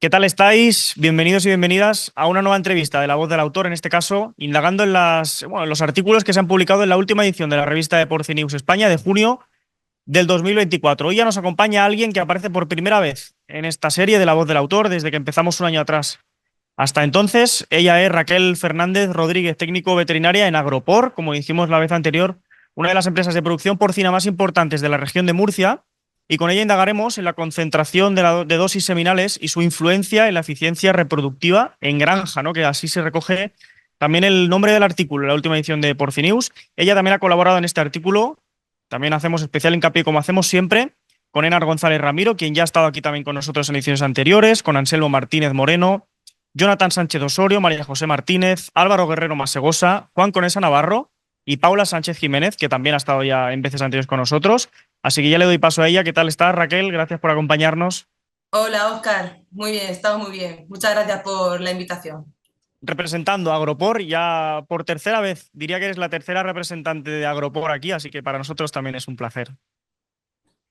¿Qué tal estáis? Bienvenidos y bienvenidas a una nueva entrevista de La Voz del Autor, en este caso, indagando en los artículos que se han publicado en la última edición de la revista de Porcinews España de junio del 2024. Hoy ya nos acompaña alguien que aparece por primera vez en esta serie de La Voz del Autor desde que empezamos un año atrás. Hasta entonces, ella es Raquel Fernández Rodríguez, técnico veterinaria en Agropor, como dijimos la vez anterior, una de las empresas de producción porcina más importantes de la región de Murcia, y con ella indagaremos en la concentración de dosis seminales y su influencia en la eficiencia reproductiva en granja, ¿no? Que así se recoge también el nombre del artículo en la última edición de Porcinews. Ella también ha colaborado en este artículo. También hacemos especial hincapié, como hacemos siempre, con Enar González Ramiro, quien ya ha estado aquí también con nosotros en ediciones anteriores, con Anselmo Martínez Moreno, Jonathan Sánchez Osorio, María José Martínez, Álvaro Guerrero Masegosa, Juan Conesa Navarro y Paula Sánchez Jiménez, que también ha estado ya en veces anteriores con nosotros. Así que ya le doy paso a ella. ¿Qué tal estás, Raquel? Gracias por acompañarnos. Hola Oscar, muy bien, estamos muy bien. Muchas gracias por la invitación. Representando a Agropor ya por tercera vez. Diría que eres la tercera representante de Agropor aquí, así que para nosotros también es un placer.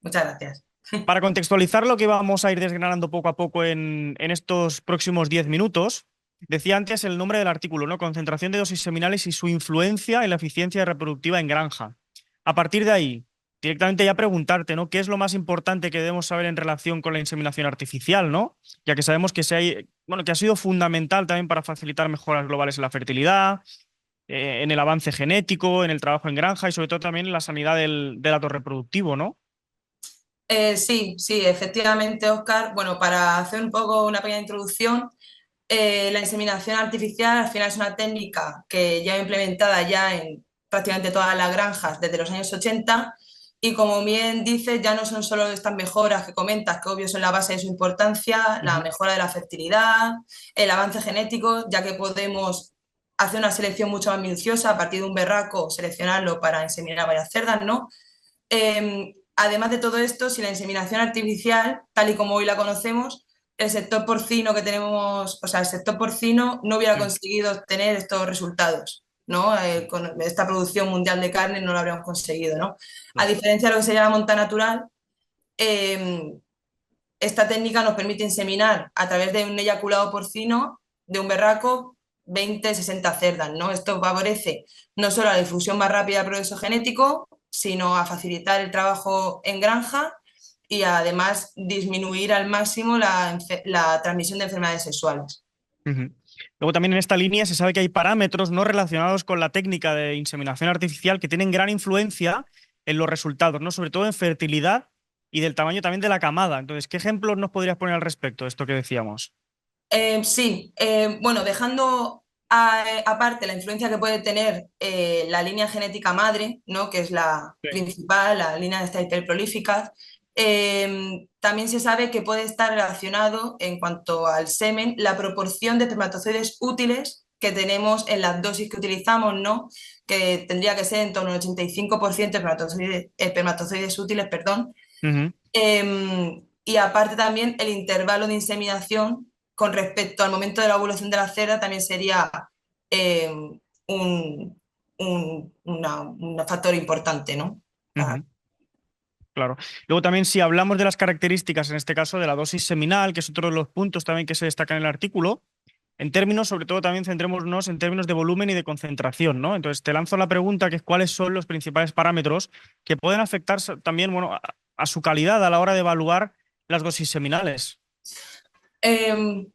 Muchas gracias. Para contextualizar lo que vamos a ir desgranando poco a poco en estos próximos 10 minutos, decía antes el nombre del artículo, ¿no? Concentración de dosis seminales y su influencia en la eficiencia reproductiva en granja. A partir de ahí, directamente ya preguntarte, ¿no? ¿Qué es lo más importante que debemos saber en relación con la inseminación artificial, ¿no? Ya que sabemos que, que ha sido fundamental también para facilitar mejoras globales en la fertilidad, en el avance genético, en el trabajo en granja y sobre todo también en la sanidad del dato reproductivo, ¿no? Sí, sí, efectivamente, Oscar. Bueno, para hacer un poco una pequeña introducción, la inseminación artificial al final es una técnica que ya implementada ya en prácticamente todas las granjas desde los años 80 y como bien dices, ya no son solo estas mejoras que comentas, que obvio son la base de su importancia, la Ujú. mejora de la fertilidad, el avance genético, ya que podemos hacer una selección mucho más minuciosa a partir de un berraco, seleccionarlo para inseminar varias cerdas, ¿no? Además de todo esto, si la inseminación artificial, tal y como hoy la conocemos, el sector porcino que tenemos, o sea, el sector porcino no hubiera Mm. conseguido obtener estos resultados, ¿no? Con esta producción mundial de carne no lo habríamos conseguido, ¿no? A Claro. diferencia de lo que sería la monta natural, eh, esta técnica nos permite inseminar a través de un eyaculado porcino de un berraco 20, 60 cerdas, ¿no? Esto favorece no solo a la difusión más rápida del progreso genético, sino a facilitar el trabajo en granja y además disminuir al máximo la transmisión de enfermedades sexuales. Ujú. Luego también en esta línea se sabe que hay parámetros no relacionados con la técnica de inseminación artificial que tienen gran influencia en los resultados, ¿no? Sobre todo en fertilidad y del tamaño también de la camada. Entonces, ¿qué ejemplos nos podrías poner al respecto de esto que decíamos? Sí, bueno, dejando aparte la influencia que puede tener la línea genética madre, ¿no? Que es la Sí. principal, la línea de estas hiperprolíficas, también se sabe que puede estar relacionado en cuanto al semen la proporción de espermatozoides útiles que tenemos en las dosis que utilizamos, ¿no? Que tendría que ser en torno al 85% de espermatozoides útiles, perdón. Ujú. Y aparte también el intervalo de inseminación con respecto al momento de la ovulación de la cerda también sería eh, un, un factor importante, ¿no? Ujú. Claro. Luego también si hablamos de las características, en este caso de la dosis seminal, que es otro de los puntos también que se destaca en el artículo, en términos, sobre todo también centrémonos en términos de volumen y de concentración, ¿no? Entonces te lanzo la pregunta que es cuáles son los principales parámetros que pueden afectar también, bueno, a su calidad a la hora de evaluar las dosis seminales.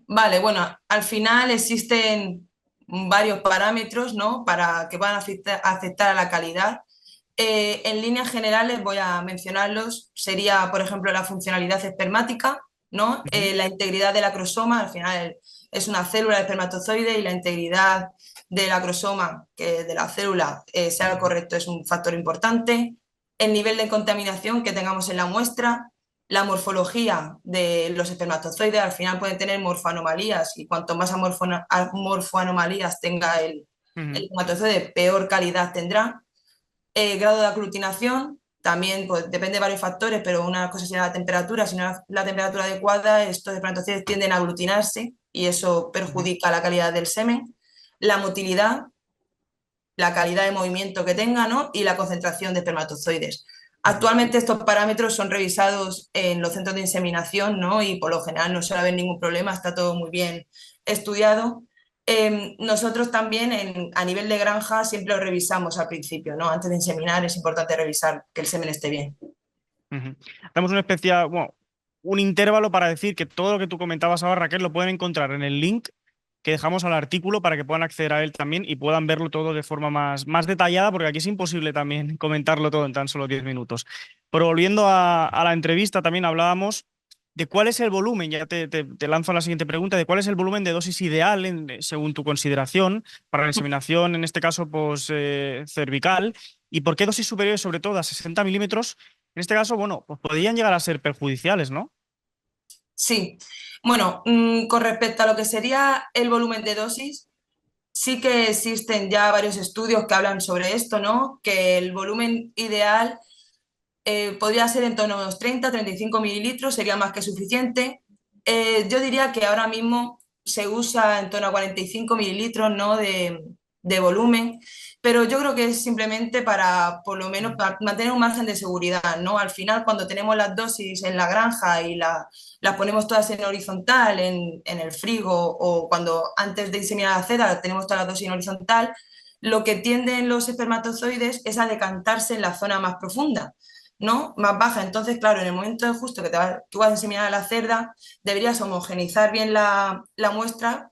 Vale, bueno, al final existen varios parámetros, ¿no? Para que puedan afectar a la calidad. En líneas generales voy a mencionarlos. Sería, por ejemplo, la funcionalidad espermática, ¿no? Ujú. La integridad del acrosoma, al final es una célula de espermatozoide y la integridad del acrosoma, que de la célula sea lo correcto, es un factor importante. El nivel de contaminación que tengamos en la muestra, la morfología de los espermatozoides, al final pueden tener morfoanomalías y cuanto más morfoanomalías tenga el Ujú. espermatozoide, peor calidad tendrá. Grado de aglutinación, también pues, depende de varios factores, pero una cosa sería la temperatura. Si no es la temperatura adecuada, estos espermatozoides tienden a aglutinarse y eso Ujú. perjudica la calidad del semen. La motilidad, la calidad de movimiento que tenga, ¿no? Y la concentración de espermatozoides. Ujú. Actualmente estos parámetros son revisados en los centros de inseminación, ¿no? Y por lo general no suele haber ningún problema, está todo muy bien estudiado. Nosotros también a nivel de granja siempre lo revisamos al principio, ¿no? Antes de inseminar es importante revisar que el semen esté bien. Ujú. Damos una especie, bueno, un intervalo para decir que todo lo que tú comentabas ahora, Raquel, lo pueden encontrar en el link que dejamos al artículo para que puedan acceder a él también y puedan verlo todo de forma más detallada, porque aquí es imposible también comentarlo todo en tan solo 10 minutos. Pero volviendo a la entrevista, también hablábamos de cuál es el volumen, ya te lanzo la siguiente pregunta, de cuál es el volumen de dosis ideal según tu consideración para la inseminación, en este caso, pues, cervical, y por qué dosis superiores, sobre todo a 60 milímetros, en este caso, bueno, pues podrían llegar a ser perjudiciales, ¿no? Sí, bueno, con respecto a lo que sería el volumen de dosis, sí que existen ya varios estudios que hablan sobre esto, ¿no? Que el volumen ideal podría ser en torno a unos 30-35 mililitros, sería más que suficiente. Yo diría que ahora mismo se usa en torno a 45 mililitros, ¿no? de volumen, pero yo creo que es simplemente para, por lo menos, para mantener un margen de seguridad, ¿no? Al final, cuando tenemos las dosis en la granja y las ponemos todas en horizontal, en el frigo, o cuando antes de inseminar la cera tenemos todas las dosis en horizontal, lo que tienden los espermatozoides es a decantarse en la zona más profunda, ¿no? Más baja. Entonces, claro, en el momento justo que tú vas a inseminar a la cerda, deberías homogenizar bien la muestra,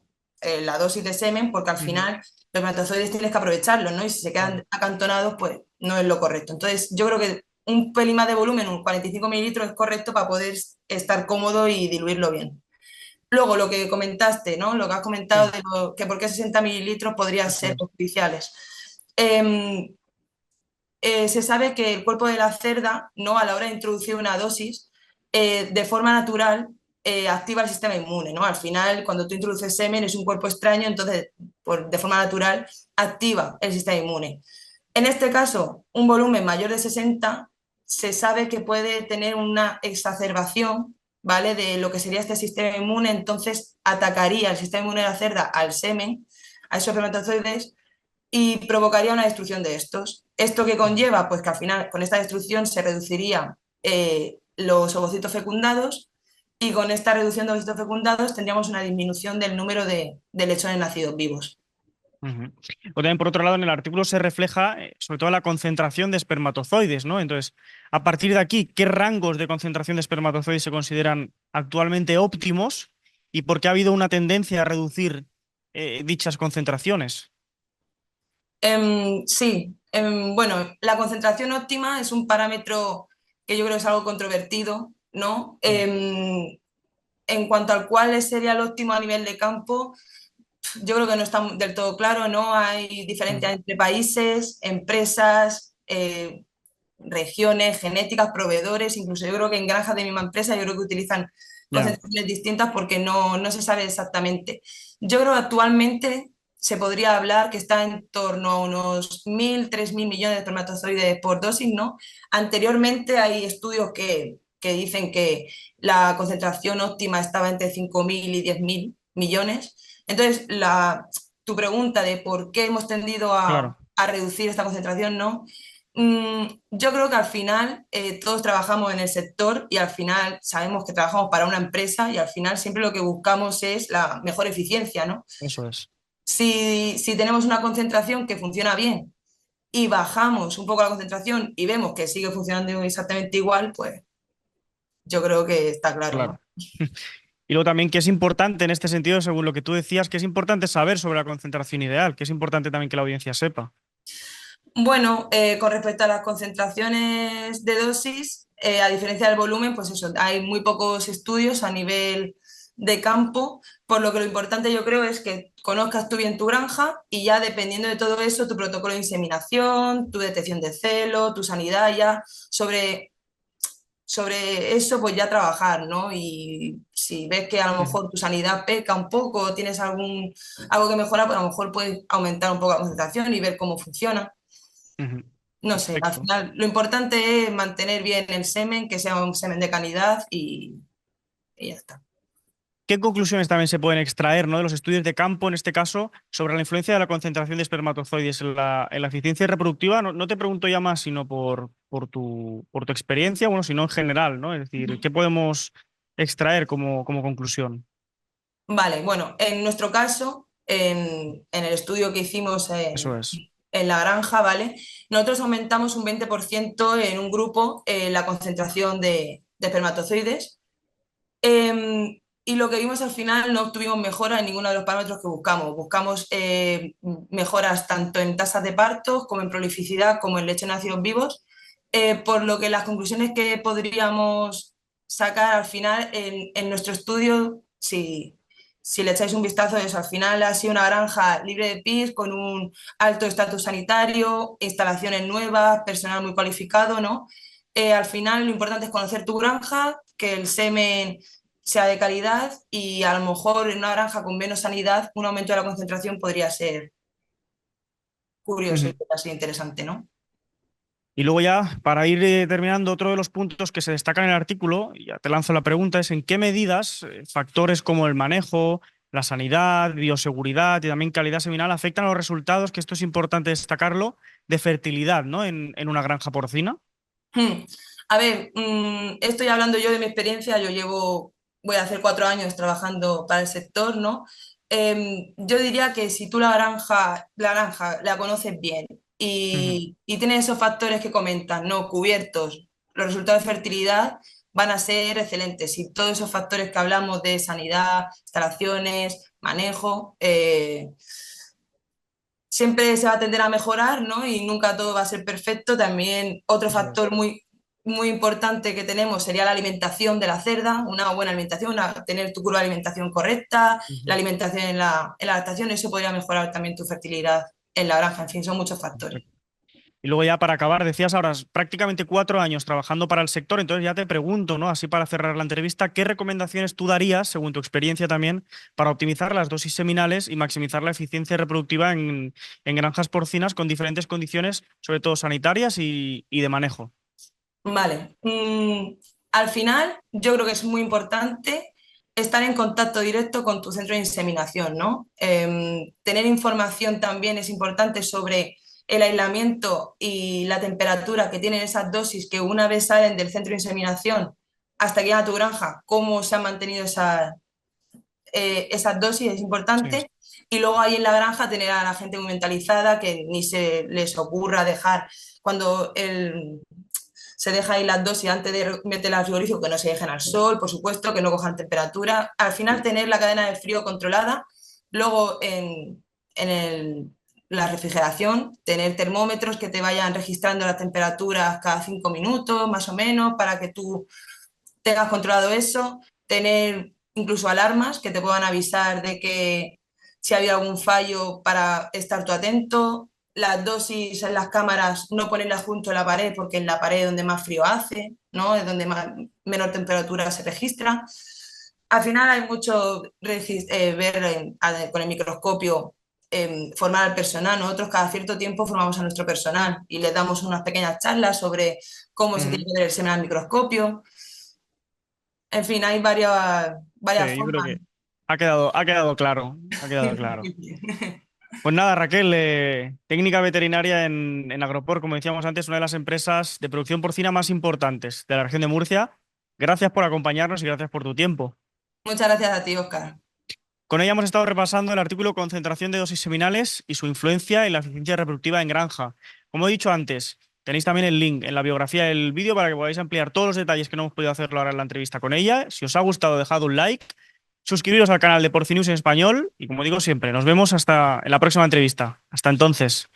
la dosis de semen, porque al Ujú. final los espermatozoides tienes que aprovecharlos, ¿no? Y si se Claro. quedan acantonados, pues no es lo correcto. Entonces, yo creo que un pelín más de volumen, un 45 mililitros, es correcto para poder estar cómodo y diluirlo bien. Luego, lo que comentaste, ¿no? Lo que has comentado Sí, de que por qué 60 mililitros podrían eso ser es. perjudiciales. Eh, Se sabe que el cuerpo de la cerda, ¿no? A la hora de introducir una dosis, de forma natural, activa el sistema inmune, ¿no? Al final, cuando tú introduces semen, es un cuerpo extraño, entonces, de forma natural, activa el sistema inmune. En este caso, un volumen mayor de 60 se sabe que puede tener una exacerbación, ¿vale? De lo que sería este sistema inmune, entonces atacaría el sistema inmune de la cerda al semen, a esos espermatozoides, y provocaría una destrucción de estos. ¿Esto que conlleva? Pues que al final con esta destrucción se reducirían los ovocitos fecundados, y con esta reducción de ovocitos fecundados tendríamos una disminución del número de lechones nacidos vivos. Ujú. O también, por otro lado, en el artículo se refleja sobre todo la concentración de espermatozoides, ¿no? Entonces, a partir de aquí, ¿qué rangos de concentración de espermatozoides se consideran actualmente óptimos y por qué ha habido una tendencia a reducir dichas concentraciones? Sí, bueno, la concentración óptima es un parámetro que yo creo que es algo controvertido, ¿no? Mm. En cuanto al cuál sería el óptimo a nivel de campo, yo creo que no está del todo claro, ¿no? Hay Mm. diferencias entre países, empresas, regiones, genéticas, proveedores, incluso yo creo que en granjas de misma empresa yo creo que utilizan Ya, concentraciones distintas porque no se sabe exactamente. Yo creo que actualmente se podría hablar que está en torno a unos 1.000-3.000 millones de espermatozoides por dosis, ¿no? Anteriormente hay estudios que dicen que la concentración óptima estaba entre 5.000 y 10.000 millones. Entonces, tu pregunta de por qué hemos tendido claro. a reducir esta concentración, ¿no? Yo creo que al final todos trabajamos en el sector y al final sabemos que trabajamos para una empresa y al final siempre lo que buscamos es la mejor eficiencia, ¿no? Eso es. Si tenemos una concentración que funciona bien y bajamos un poco la concentración y vemos que sigue funcionando exactamente igual, pues yo creo que está claro, Claro. ¿no? Y luego también que es importante en este sentido, según lo que tú decías, que es importante saber sobre la concentración ideal, que es importante también que la audiencia sepa. Bueno, con respecto a las concentraciones de dosis, a diferencia del volumen, pues eso, hay muy pocos estudios a nivel de campo, por lo que lo importante yo creo es que conozcas tú bien tu granja y ya dependiendo de todo eso, tu protocolo de inseminación, tu detección de celo, tu sanidad, ya sobre eso pues ya trabajar, ¿no? Y si ves que a lo Ujú. mejor tu sanidad peca un poco, tienes algo que mejorar, pues a lo mejor puedes aumentar un poco la concentración y ver cómo funciona. Ujú. No sé, al Perfecto. final lo importante es mantener bien el semen, que sea un semen de calidad y ya está. ¿Qué conclusiones también se pueden extraer, ¿no? De los estudios de campo, en este caso, sobre la influencia de la concentración de espermatozoides en la eficiencia reproductiva? No, no te pregunto ya más, sino por tu experiencia, bueno, si no en general, ¿no? Es decir, ¿qué podemos extraer como conclusión? Vale, bueno, en nuestro caso, en el estudio que hicimos Eso es. en la granja, ¿vale? Nosotros aumentamos un 20% en un grupo la concentración de espermatozoides. Y lo que vimos al final, no obtuvimos mejora en ninguno de los parámetros que buscamos. Buscamos mejoras tanto en tasas de partos como en prolificidad, como en leche en ácidos vivos, por lo que las conclusiones que podríamos sacar al final en nuestro estudio, si le echáis un vistazo, es al final ha sido una granja libre de PIS, con un alto estatus sanitario, instalaciones nuevas, personal muy cualificado, ¿no? Al final lo importante es conocer tu granja, que el semen sea de calidad y a lo mejor en una granja con menos sanidad un aumento de la concentración podría ser curioso y Ujú. así interesante, ¿no? Y luego ya, para ir terminando, otro de los puntos que se destaca en el artículo, y ya te lanzo la pregunta, es en qué medidas factores como el manejo, la sanidad, bioseguridad y también calidad seminal afectan a los resultados, que esto es importante destacarlo, de fertilidad, ¿no? En una granja porcina. Hmm. A ver, estoy hablando yo de mi experiencia, voy a hacer 4 años trabajando para el sector, ¿no? Yo diría que si tú la granja la conoces bien Ujú. y tienes esos factores que comentas, ¿no? Cubiertos, los resultados de fertilidad van a ser excelentes. Y todos esos factores que hablamos de sanidad, instalaciones, manejo, siempre se va a tender a mejorar, ¿no? Y nunca todo va a ser perfecto. También otro Eso es. factor muy importante que tenemos sería la alimentación de la cerda, una buena alimentación, tener tu curva de alimentación correcta, la Ujú. alimentación en la adaptación, eso podría mejorar también tu fertilidad en la granja. En fin, son muchos factores. Y luego ya para acabar, decías ahora prácticamente 4 años trabajando para el sector, entonces ya te pregunto, ¿no? Así para cerrar la entrevista, ¿qué recomendaciones tú darías, según tu experiencia también, para optimizar las dosis seminales y maximizar la eficiencia reproductiva en granjas porcinas con diferentes condiciones, sobre todo sanitarias y de manejo? Vale. Al final, yo creo que es muy importante estar en contacto directo con tu centro de inseminación, ¿no? Tener información también es importante sobre el aislamiento y la temperatura que tienen esas dosis que una vez salen del centro de inseminación hasta que llegan a tu granja, cómo se han mantenido esas dosis es Sí. importante. Y luego ahí en la granja tener a la gente muy mentalizada, que ni se les ocurra dejar cuando se deja ahí las dosis antes de meterlas al frigorífico, que no se dejen al sol, por supuesto, que no cojan temperatura. Al final tener la cadena de frío controlada. Luego la refrigeración, tener termómetros que te vayan registrando las temperaturas cada 5 minutos, más o menos, para que tú tengas controlado eso, tener incluso alarmas que te puedan avisar de que si ha habido algún fallo para estar tú atento. Las dosis en las cámaras no ponerlas junto a la pared porque en la pared es donde más frío hace, ¿no? Es donde menor temperatura se registra. Al final hay mucho ver con el microscopio, formar al personal. Nosotros cada cierto tiempo formamos a nuestro personal y les damos unas pequeñas charlas sobre cómo se tiene Ujú. que ver el semen al microscopio. En fin, hay Sí, varias yo creo formas. que ha quedado claro, ha quedado claro. Pues nada, Raquel, técnica veterinaria en Agropor, como decíamos antes, una de las empresas de producción porcina más importantes de la región de Murcia. Gracias por acompañarnos y gracias por tu tiempo. Muchas gracias a ti, Oscar. Con ella hemos estado repasando el artículo Concentración de dosis seminales y su influencia en la eficiencia reproductiva en granja. Como he dicho antes, tenéis también el link en la biografía del vídeo para que podáis ampliar todos los detalles que no hemos podido hacerlo ahora en la entrevista con ella. Si os ha gustado, dejad un like, suscribiros al canal de Porcinews en español y como digo siempre, nos vemos hasta en la próxima entrevista. Hasta entonces.